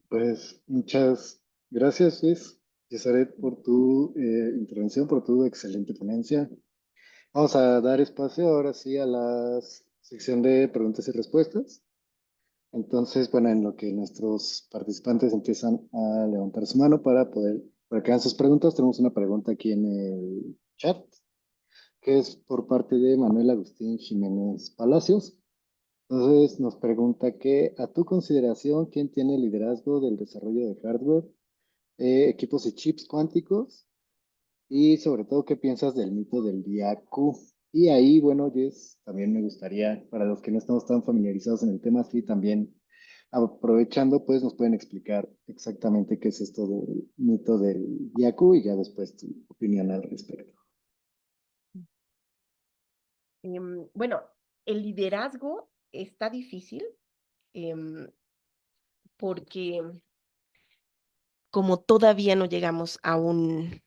[SPEAKER 1] Pues muchas gracias, Luis, Cesaret, por tu intervención, por tu excelente ponencia. Vamos a dar espacio ahora sí a la sección de preguntas y respuestas. Entonces, bueno, en lo que nuestros participantes empiezan a levantar su mano para que hagan sus preguntas, tenemos una pregunta aquí en el chat, que es por parte de Manuel Agustín Jiménez Palacios. Entonces, nos pregunta que, a tu consideración, ¿quién tiene el liderazgo del desarrollo de hardware, equipos y chips cuánticos? Y sobre todo, ¿qué piensas del mito del día Q? Y ahí, bueno, Jess, también me gustaría, para los que no estamos tan familiarizados en el tema, sí, también aprovechando, pues nos pueden explicar exactamente qué es esto del mito del día Q y ya después tu opinión al respecto.
[SPEAKER 2] Bueno, el liderazgo está difícil em, porque como todavía no llegamos a un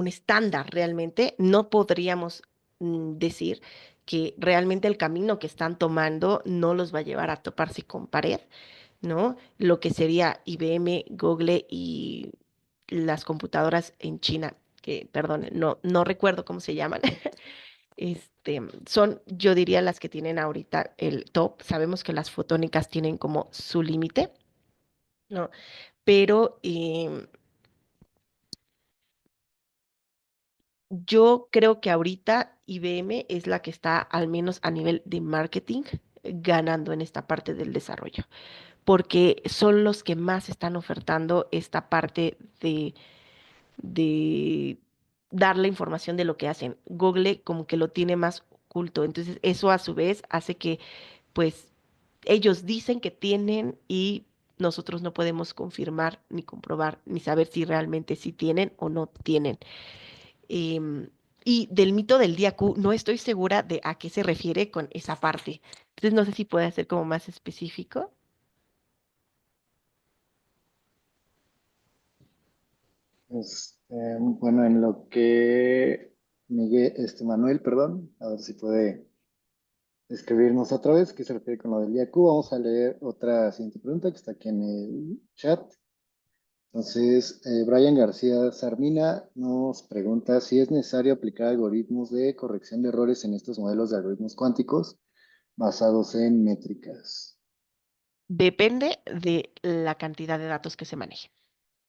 [SPEAKER 2] estándar realmente, no podríamos decir que realmente el camino que están tomando no los va a llevar a toparse con pared, ¿no? Lo que sería IBM, Google y las computadoras en China, que, perdón, no recuerdo cómo se llaman. Son, yo diría, las que tienen ahorita el top. Sabemos que las fotónicas tienen como su límite, ¿no? Pero yo creo que ahorita IBM es la que está, al menos a nivel de marketing, ganando en esta parte del desarrollo, porque son los que más están ofertando esta parte de dar la información de lo que hacen. Google como que lo tiene más oculto, entonces eso a su vez hace que pues ellos dicen que tienen y nosotros no podemos confirmar ni comprobar ni saber si realmente sí tienen o no tienen. Em, y del mito del día Q, no estoy segura de a qué se refiere con esa parte. Entonces no sé si puede ser como más específico.
[SPEAKER 1] Bueno, en lo que Miguel, Manuel, perdón, a ver si puede escribirnos otra vez, qué se refiere con lo del día Q. Vamos a leer otra siguiente pregunta que está aquí en el chat. Entonces, Brian García Sarmina nos pregunta si es necesario aplicar algoritmos de corrección de errores en estos modelos de algoritmos cuánticos basados en métricas.
[SPEAKER 2] Depende de la cantidad de datos que se manejen.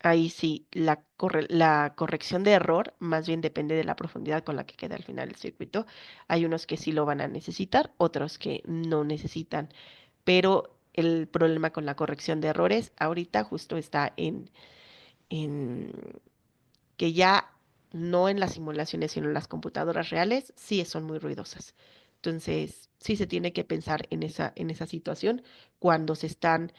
[SPEAKER 2] Ahí sí, la corrección de error más bien depende de la profundidad con la que queda al final el circuito. Hay unos que sí lo van a necesitar, otros que no necesitan. Pero el problema con la corrección de errores ahorita justo está en que ya no en las simulaciones, sino en las computadoras reales, sí son muy ruidosas. Entonces, sí se tiene que pensar en esa situación cuando se están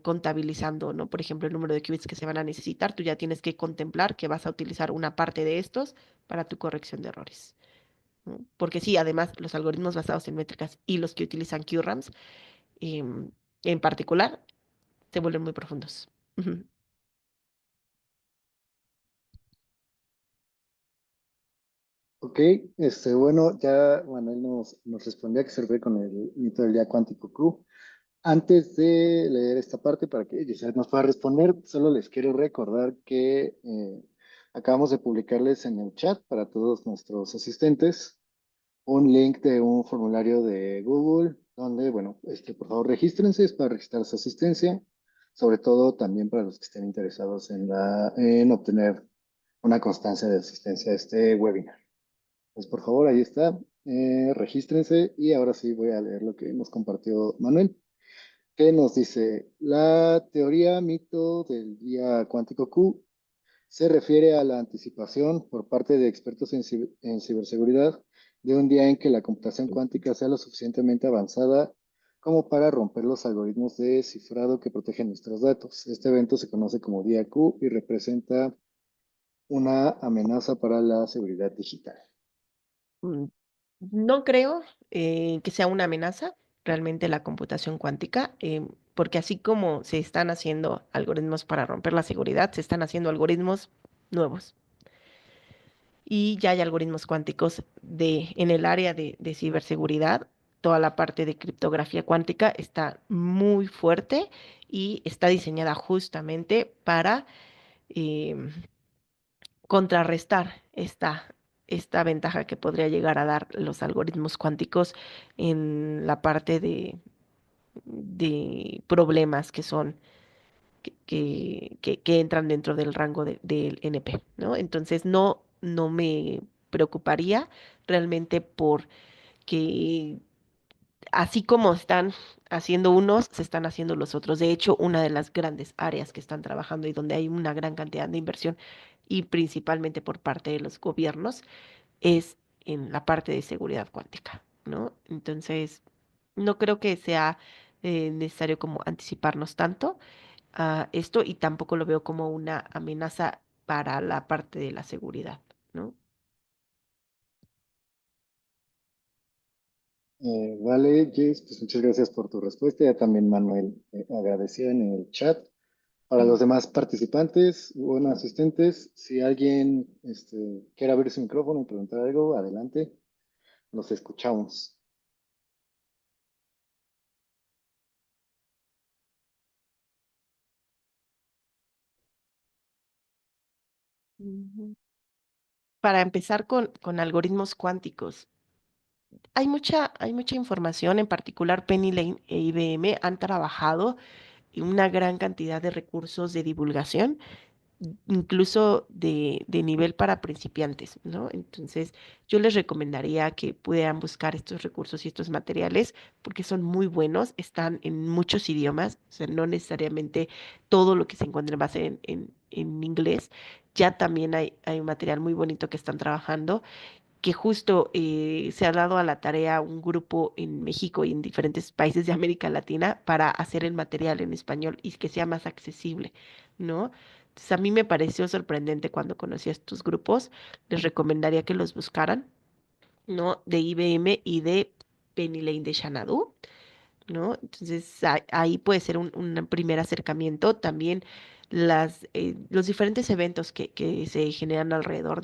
[SPEAKER 2] contabilizando, ¿no? Por ejemplo, el número de qubits que se van a necesitar, tú ya tienes que contemplar que vas a utilizar una parte de estos para tu corrección de errores, ¿no? Porque sí, además, los algoritmos basados en métricas y los que utilizan QRAMs, em, en particular, se vuelven muy profundos. Ujú.
[SPEAKER 1] Ok, bueno, ya Manuel nos respondía que se refiere con el mito del día cuántico Q. Antes de leer esta parte, para que Giselle nos pueda responder, solo les quiero recordar que acabamos de publicarles en el chat para todos nuestros asistentes un link de un formulario de Google, donde, bueno, por favor regístrense, es para registrar su asistencia, sobre todo también para los que estén interesados en obtener una constancia de asistencia a este webinar. Pues por favor, ahí está, regístrense y ahora sí voy a leer lo que nos compartió Manuel, que nos dice, la teoría mito del día cuántico Q se refiere a la anticipación por parte de expertos en ciberseguridad de un día en que la computación cuántica sea lo suficientemente avanzada como para romper los algoritmos de cifrado que protegen nuestros datos. Este evento se conoce como día Q y representa una amenaza para la seguridad digital.
[SPEAKER 2] Mm, No creo que sea una amenaza realmente la computación cuántica, porque así como se están haciendo algoritmos para romper la seguridad, se están haciendo algoritmos nuevos. Y ya hay algoritmos cuánticos en el área de ciberseguridad. Toda la parte de criptografía cuántica está muy fuerte y está diseñada justamente para em, contrarrestar esta ventaja que podría llegar a dar los algoritmos cuánticos en la parte de problemas que son que entran dentro del rango del NP, ¿no? Entonces no me preocuparía realmente por que así como están haciendo unos, se están haciendo los otros. De hecho, una de las grandes áreas que están trabajando y donde hay una gran cantidad de inversión y principalmente por parte de los gobiernos es en la parte de seguridad cuántica, ¿no? Entonces, no creo que sea necesario como anticiparnos tanto a esto y tampoco lo veo como una amenaza para la parte de la seguridad, ¿no?
[SPEAKER 1] Vale, Jess, pues muchas gracias por tu respuesta. Ya también Manuel agradeció en el chat. Para los
[SPEAKER 2] Mm.
[SPEAKER 1] demás participantes, bueno, asistentes, si alguien quiere abrir su micrófono y preguntar algo, adelante, los escuchamos.
[SPEAKER 2] Ujú. Para empezar con algoritmos cuánticos, hay mucha información, en particular Penny Lane e IBM han trabajado en una gran cantidad de recursos de divulgación incluso de nivel para principiantes, ¿no? Entonces, yo les recomendaría que pudieran buscar estos recursos y estos materiales porque son muy buenos, están en muchos idiomas, o sea, no necesariamente todo lo que se encuentra va a ser en inglés. Ya también hay un material muy bonito que están trabajando que justo se ha dado a la tarea un grupo en México y en diferentes países de América Latina para hacer el material en español y que sea más accesible, ¿no? Entonces a mí me pareció sorprendente cuando conocí a estos grupos, les recomendaría que los buscaran, ¿no? De IBM y de Penny Lane de Xanadu. ¿No? Entonces ahí puede ser un primer acercamiento. También los diferentes eventos que se generan alrededor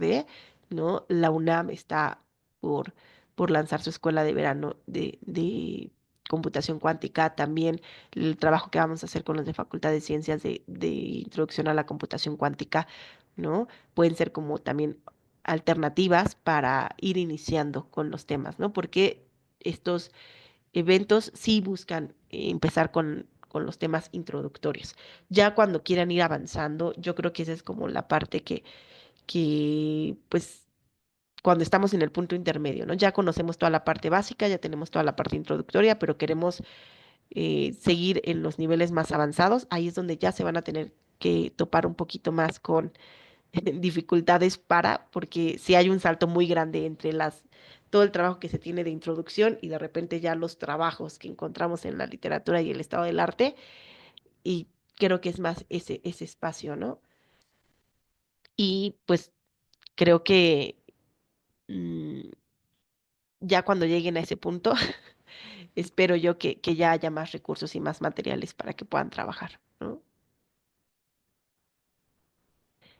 [SPEAKER 2] ¿no? La UNAM está por, por lanzar su escuela de verano de computación cuántica. También el trabajo que vamos a hacer con los de Facultad de Ciencias de introducción a la computación cuántica, ¿no? Pueden ser como también alternativas para ir iniciando con los temas, ¿no? Porque estos eventos sí buscan empezar con los temas introductorios. Ya cuando quieran ir avanzando, yo creo que esa es como la parte pues, cuando estamos en el punto intermedio, ¿no? Ya conocemos toda la parte básica, ya tenemos toda la parte introductoria, pero queremos seguir en los niveles más avanzados. Ahí es donde ya se van a tener que topar un poquito más con dificultades porque si hay un salto muy grande entre todo el trabajo que se tiene de introducción y de repente ya los trabajos que encontramos en la literatura y el estado del arte, y creo que es más ese espacio, ¿no? Y pues creo que mm, ya cuando lleguen a ese punto, espero yo que ya haya más recursos y más materiales para que puedan trabajar, ¿no?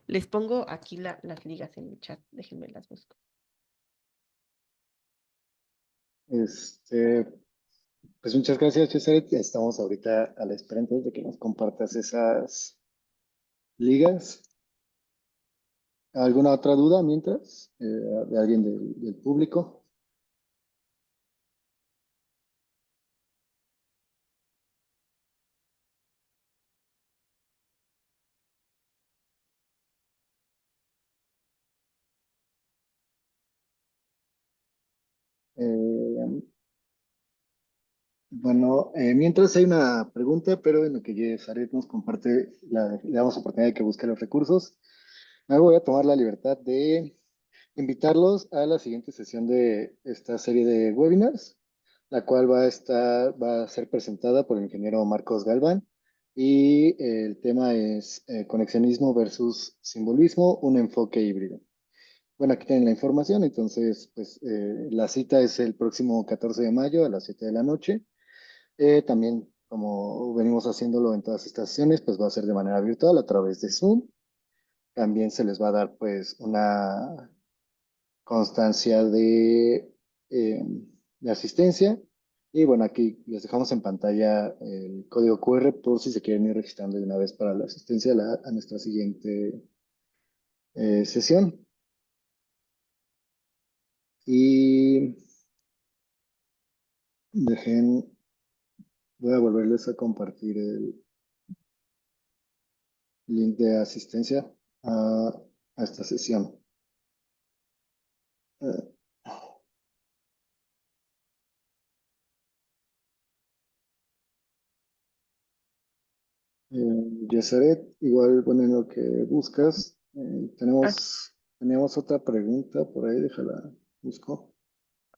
[SPEAKER 2] Les pongo aquí las ligas en el chat, déjenme las busco.
[SPEAKER 1] Este, pues muchas gracias, César. Estamos ahorita a la espera entonces de que nos compartas esas ligas. ¿Alguna otra duda mientras? ¿De alguien del público? Eh, bueno, mientras hay una pregunta, pero en lo que Saret nos comparte, le damos oportunidad de que busque los recursos. Me voy a tomar la libertad de invitarlos a la siguiente sesión de esta serie de webinars, la cual va a ser presentada por el ingeniero Marcos Galván. Y el tema es conexionismo versus simbolismo, un enfoque híbrido. Bueno, aquí tienen la información, entonces, pues la cita es el próximo 14 de mayo a las 7 de la noche. También, como venimos haciéndolo en todas estas sesiones, pues va a ser de manera virtual a través de Zoom. También se les va a dar pues una constancia eh, de asistencia. Y bueno, aquí les dejamos en pantalla el código QR por si se quieren ir registrando de una vez para la asistencia a nuestra siguiente sesión. Y dejen, voy a volverles a compartir el link de asistencia a esta sesión. Eh, Yesaret, igual bueno, en lo que buscas,
[SPEAKER 2] Ah,
[SPEAKER 1] teníamos otra pregunta por ahí, déjala, busco.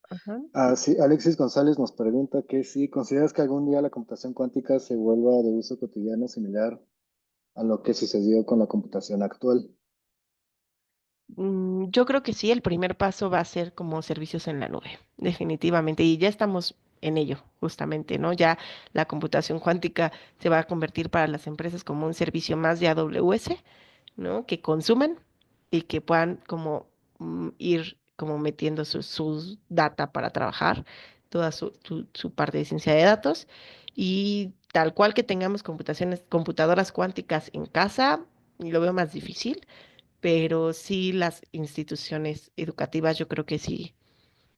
[SPEAKER 2] ajá.
[SPEAKER 1] Ah, sí, Alexis González nos pregunta que si consideras que algún día la computación cuántica se vuelva de uso cotidiano similar a lo que sucedió con la computación actual.
[SPEAKER 2] Yo creo que sí, el primer paso va a ser como servicios en la nube, definitivamente, y ya estamos en ello, justamente, ¿no? Ya la computación cuántica se va a convertir para las empresas como un servicio más de AWS, ¿no? Que consuman y que puedan como ir como metiendo sus data para trabajar, toda su parte de ciencia de datos, y tal cual que tengamos computadoras cuánticas en casa, lo veo más difícil, pero sí las instituciones educativas, yo creo que sí,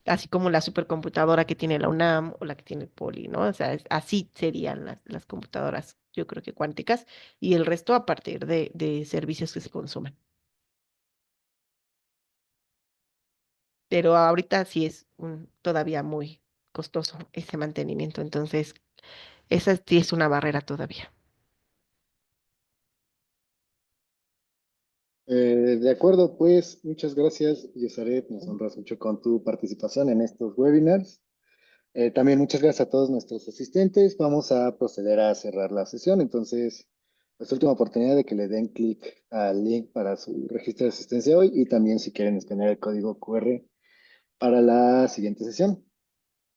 [SPEAKER 2] así como la supercomputadora que tiene la UNAM o la que tiene el Poli, ¿no? O sea, así serían las computadoras, yo creo que cuánticas, y el resto a partir de servicios que se consuman. Pero ahorita sí es todavía muy costoso ese mantenimiento, entonces esa sí es una barrera todavía.
[SPEAKER 1] De acuerdo, pues muchas gracias, Yesaret, nos honras mucho con tu participación en estos webinars. También muchas gracias a todos nuestros asistentes. Vamos a proceder a cerrar la sesión. Entonces, es última oportunidad de que le den clic al link para su registro de asistencia hoy y también si quieren escanear el código QR para la siguiente sesión.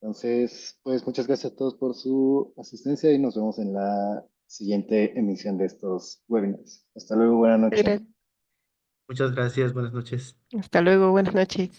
[SPEAKER 1] Entonces, pues muchas gracias a todos por su asistencia y nos vemos en la siguiente emisión de estos webinars. Hasta luego, buena noche.
[SPEAKER 2] Gra-
[SPEAKER 3] Muchas gracias, buenas noches.
[SPEAKER 2] Hasta luego, buenas noches.